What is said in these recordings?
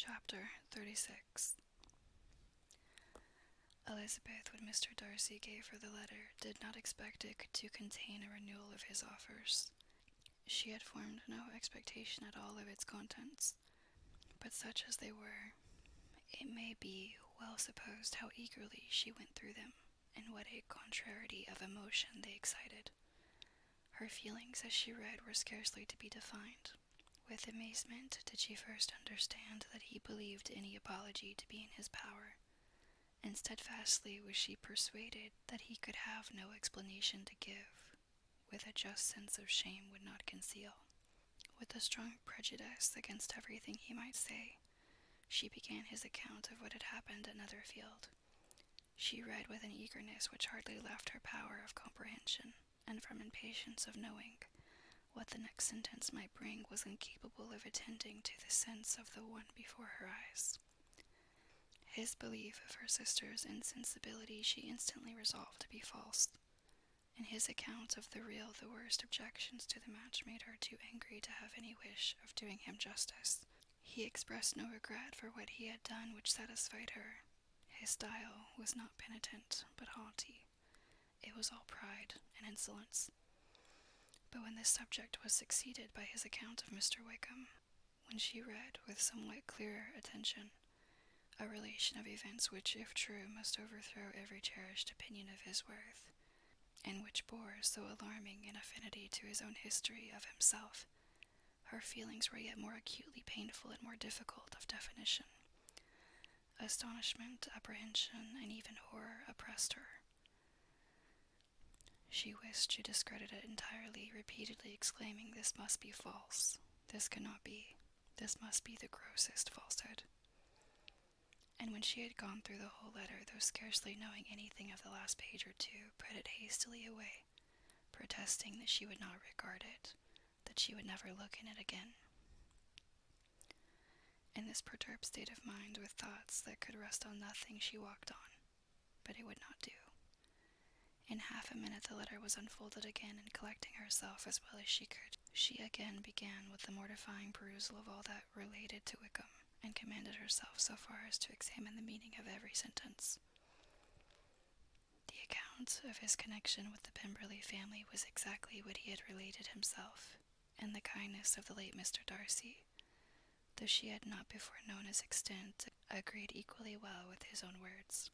Chapter 36. Elizabeth, when Mr. Darcy gave her the letter, did not expect it to contain a renewal of his offers. She had formed no expectation at all of its contents, but such as they were, it may be well supposed how eagerly she went through them, and what a contrariety of emotion they excited. Her feelings as she read were scarcely to be defined. With amazement did she first understand that he believed any apology to be in his power, and steadfastly was she persuaded that he could have no explanation to give, with a just sense of shame would not conceal. With a strong prejudice against everything he might say, she began his account of what had happened at Netherfield. She read with an eagerness which hardly left her power of comprehension, and from impatience of knowing what the next sentence might bring was incapable of attending to the sense of the one before her eyes. His belief of her sister's insensibility she instantly resolved to be false, and his account of the worst objections to the match made her too angry to have any wish of doing him justice. He expressed no regret for what he had done which satisfied her. His style was not penitent, but haughty. It was all pride and insolence. But when this subject was succeeded by his account of Mr. Wickham, when she read with somewhat clearer attention a relation of events which, if true, must overthrow every cherished opinion of his worth, and which bore so alarming an affinity to his own history of himself, her feelings were yet more acutely painful and more difficult of definition. Astonishment, apprehension, and even horror oppressed her. She wished to discredit it entirely, repeatedly exclaiming, "This must be false. This cannot be. This must be the grossest falsehood." And when she had gone through the whole letter, though scarcely knowing anything of the last page or two, put it hastily away, protesting that she would not regard it, that she would never look in it again. In this perturbed state of mind, with thoughts that could rest on nothing, she walked on, but it would not do. In half a minute the letter was unfolded again, and collecting herself as well as she could, she again began with the mortifying perusal of all that related to Wickham, and commanded herself so far as to examine the meaning of every sentence. The account of his connection with the Pemberley family was exactly what he had related himself, and the kindness of the late Mr. Darcy, though she had not before known his extent, agreed equally well with his own words.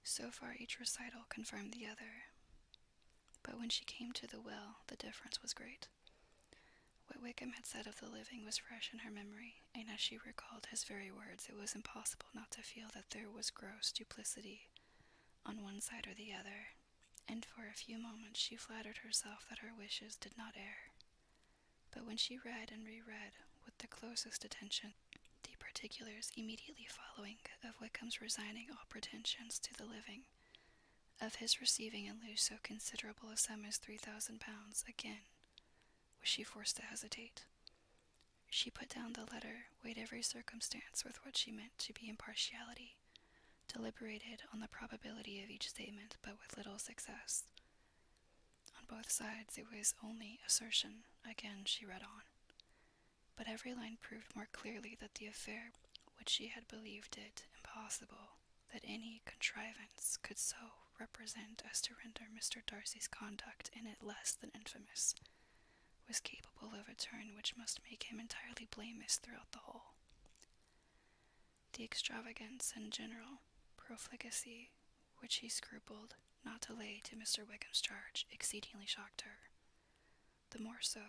So far each recital confirmed the other, but when she came to the will, the difference was great. What Wickham had said of the living was fresh in her memory, and as she recalled his very words, it was impossible not to feel that there was gross duplicity on one side or the other, and for a few moments she flattered herself that her wishes did not err. But when she read and reread with the closest attention the particulars immediately following of Wickham's resigning all pretensions to the living, of his receiving in lieu so considerable a sum as £3,000, again was she forced to hesitate. She put down the letter, weighed every circumstance with what she meant to be impartiality, deliberated on the probability of each statement, but with little success. On both sides it was only assertion. Again she read on. But every line proved more clearly that the affair, which she had believed it impossible that any contrivance could so represent as to render Mr. Darcy's conduct in it less than infamous, was capable of a turn which must make him entirely blameless throughout the whole. The extravagance and general profligacy which he scrupled not to lay to Mr. Wickham's charge exceedingly shocked her, the more so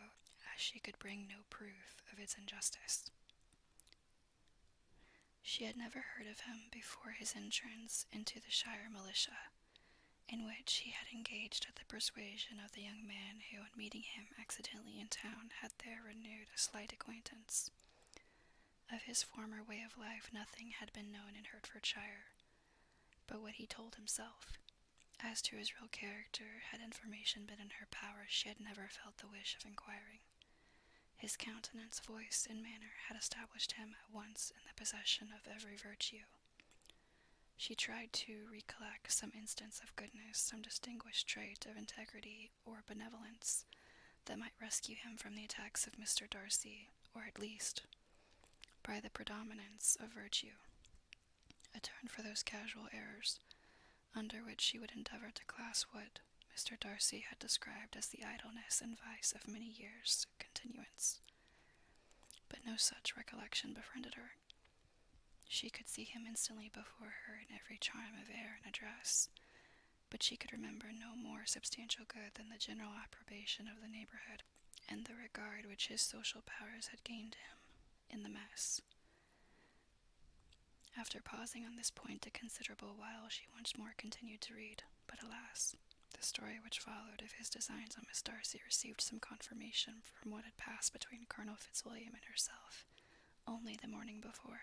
as she could bring no proof of its injustice. She had never heard of him before his entrance into the Shire militia, in which he had engaged at the persuasion of the young man who, on meeting him accidentally in town, had there renewed a slight acquaintance. Of his former way of life nothing had been known in Hertfordshire, but what he told himself. As to his real character, had information been in her power, she had never felt the wish of inquiring. His countenance, voice, and manner had established him at once in the possession of every virtue. She tried to recollect some instance of goodness, some distinguished trait of integrity or benevolence, that might rescue him from the attacks of Mr. Darcy, or at least by the predominance of virtue, a turn for those casual errors under which she would endeavor to class what Mr. Darcy had described as the idleness and vice of many years' continuance. But no such recollection befriended her. She could see him instantly before her in every charm of air and address, but she could remember no more substantial good than the general approbation of the neighborhood, and the regard which his social powers had gained him in the mess. After pausing on this point a considerable while, she once more continued to read, but alas, the story which followed of his designs on Miss Darcy received some confirmation from what had passed between Colonel Fitzwilliam and herself only the morning before,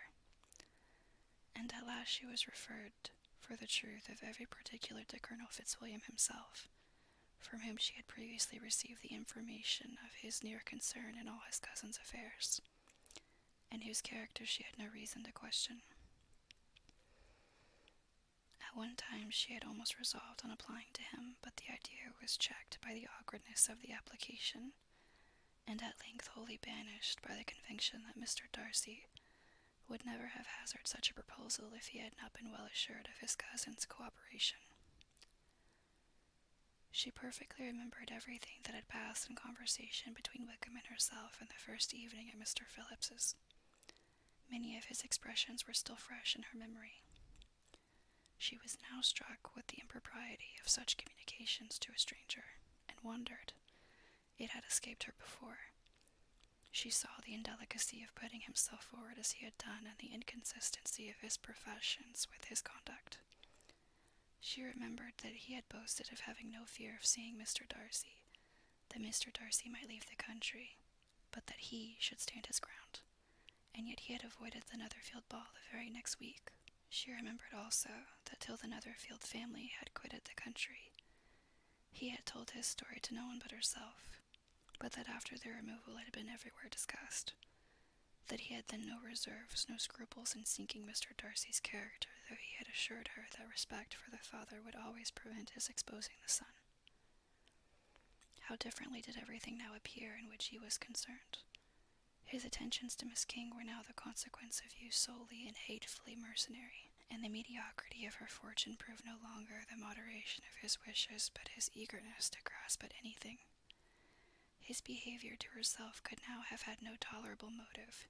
and at last she was referred for the truth of every particular to Colonel Fitzwilliam himself, from whom she had previously received the information of his near concern in all his cousin's affairs, and whose character she had no reason to question. At one time she had almost resolved on applying to him, but the idea was checked by the awkwardness of the application, and at length wholly banished by the conviction that Mr. Darcy would never have hazarded such a proposal if he had not been well assured of his cousin's cooperation. She perfectly remembered everything that had passed in conversation between Wickham and herself in the first evening at Mr. Phillips's. Many of his expressions were still fresh in her memory. She was now struck with the impropriety of such communications to a stranger, and wondered it had escaped her before. She saw the indelicacy of putting himself forward as he had done, and the inconsistency of his professions with his conduct. She remembered that he had boasted of having no fear of seeing Mr. Darcy, that Mr. Darcy might leave the country, but that he should stand his ground, and yet he had avoided the Netherfield ball the very next week. She remembered also that till the Netherfield family had quitted the country, he had told his story to no one but herself, but that after their removal it had been everywhere discussed, that he had then no reserves, no scruples in sinking Mr. Darcy's character, though he had assured her that respect for the father would always prevent his exposing the son. How differently did everything now appear in which he was concerned. His attentions to Miss King were now the consequence of views solely and hatefully mercenary, and the mediocrity of her fortune proved no longer the moderation of his wishes, but his eagerness to grasp at anything. His behavior to herself could now have had no tolerable motive.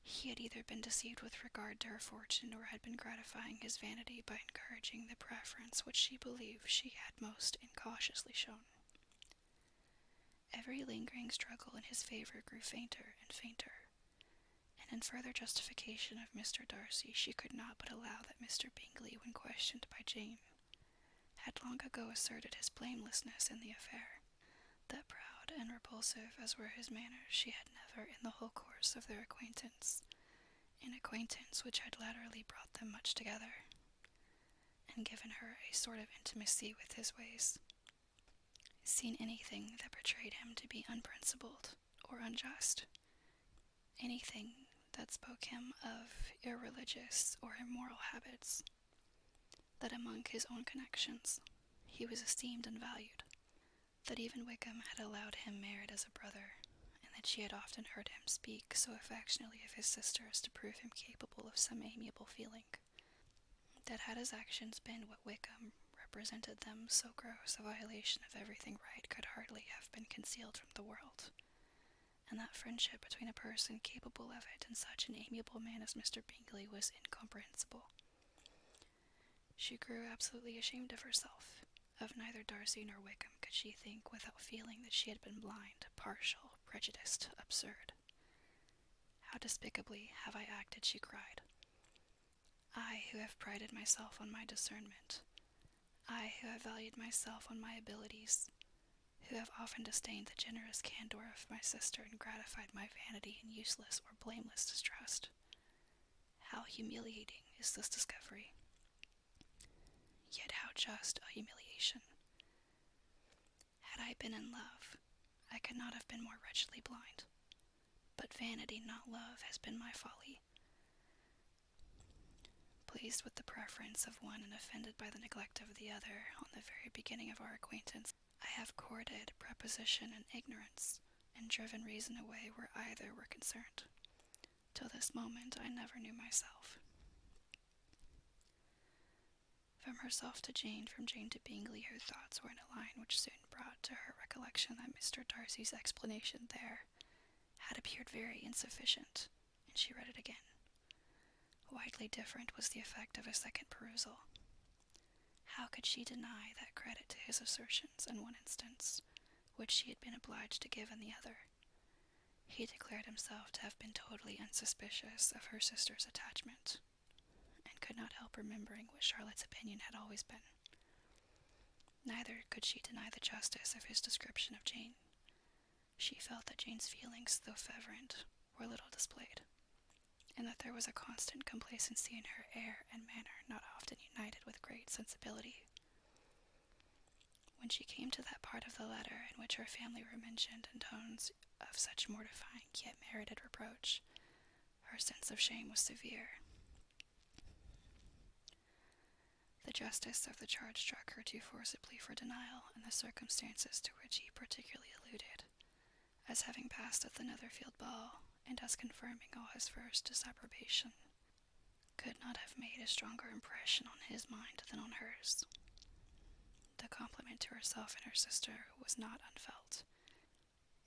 He had either been deceived with regard to her fortune, or had been gratifying his vanity by encouraging the preference which she believed she had most incautiously shown. Every lingering struggle in his favor grew fainter and fainter, and in further justification of Mr. Darcy, she could not but allow that Mr. Bingley, when questioned by Jane, had long ago asserted his blamelessness in the affair. That proud and repulsive as were his manners, she had never, in the whole course of their acquaintance, an acquaintance which had latterly brought them much together, and given her a sort of intimacy with his ways, seen anything that betrayed him to be unprincipled or unjust, anything that spoke him of irreligious or immoral habits, that among his own connections he was esteemed and valued, that even Wickham had allowed him merit as a brother, and that she had often heard him speak so affectionately of his sister as to prove him capable of some amiable feeling, that had his actions been what Wickham represented them, so gross a violation of everything right could hardly have been concealed from the world, and that friendship between a person capable of it and such an amiable man as Mr. Bingley was incomprehensible. She grew absolutely ashamed of herself. Of neither Darcy nor Wickham could she think without feeling that she had been blind, partial, prejudiced, absurd. How despicably have I acted, she cried. I, who have prided myself on my discernment, I, who have valued myself on my abilities, who have often disdained the generous candor of my sister and gratified my vanity in useless or blameless distrust. How humiliating is this discovery! Yet how just a humiliation! Had I been in love, I could not have been more wretchedly blind. But vanity, not love, has been my folly. Pleased with the preference of one and offended by the neglect of the other, on the very beginning of our acquaintance, I have courted prepossession and ignorance, and driven reason away where either were concerned. Till this moment I never knew myself. From herself to Jane, from Jane to Bingley, her thoughts were in a line which soon brought to her recollection that Mr. Darcy's explanation there had appeared very insufficient, and she read it again. Widely different was the effect of a second perusal. How could she deny that credit to his assertions in one instance, which she had been obliged to give in the other? He declared himself to have been totally unsuspicious of her sister's attachment, and could not help remembering what Charlotte's opinion had always been. Neither could she deny the justice of his description of Jane. She felt that Jane's feelings, though fervent, were little displayed, and that there was a constant complacency in her air and manner not often united with great sensibility. When she came to that part of the letter in which her family were mentioned in tones of such mortifying yet merited reproach, her sense of shame was severe. The justice of the charge struck her too forcibly for denial, and the circumstances to which he particularly alluded, as having passed at the Netherfield ball, and as confirming all his first disapprobation, could not have made a stronger impression on his mind than on hers. The compliment to herself and her sister was not unfelt.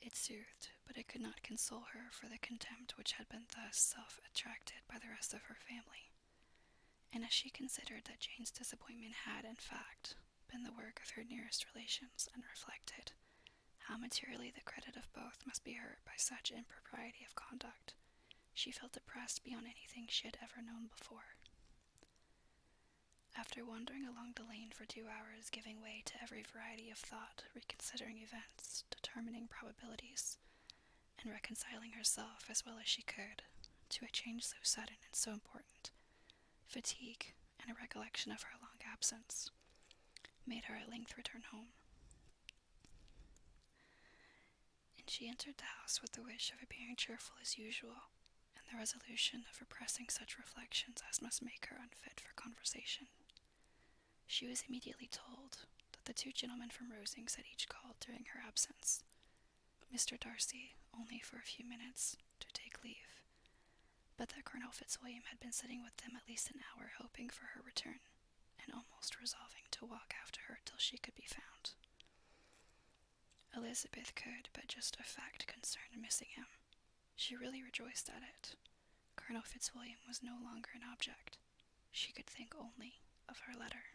It soothed, but it could not console her for the contempt which had been thus self-attracted by the rest of her family, and as she considered that Jane's disappointment had, in fact, been the work of her nearest relations, and reflected how materially the credit of both must be hurt by such impropriety of conduct, she felt depressed beyond anything she had ever known before. After wandering along the lane for 2 hours, giving way to every variety of thought, reconsidering events, determining probabilities, and reconciling herself as well as she could to a change so sudden and so important, fatigue, and a recollection of her long absence, made her at length return home. And she entered the house with the wish of appearing cheerful as usual, and the resolution of repressing such reflections as must make her unfit for conversation. She was immediately told that the 2 gentlemen from Rosings had each called during her absence, Mr. Darcy only for a few minutes, to take leave, but that Colonel Fitzwilliam had been sitting with them at least an hour, hoping for her return, and almost resolving to walk after her till she could be found. Elizabeth could but just affect concern in missing him. She really rejoiced at it. Colonel Fitzwilliam was no longer an object. She could think only of her letter.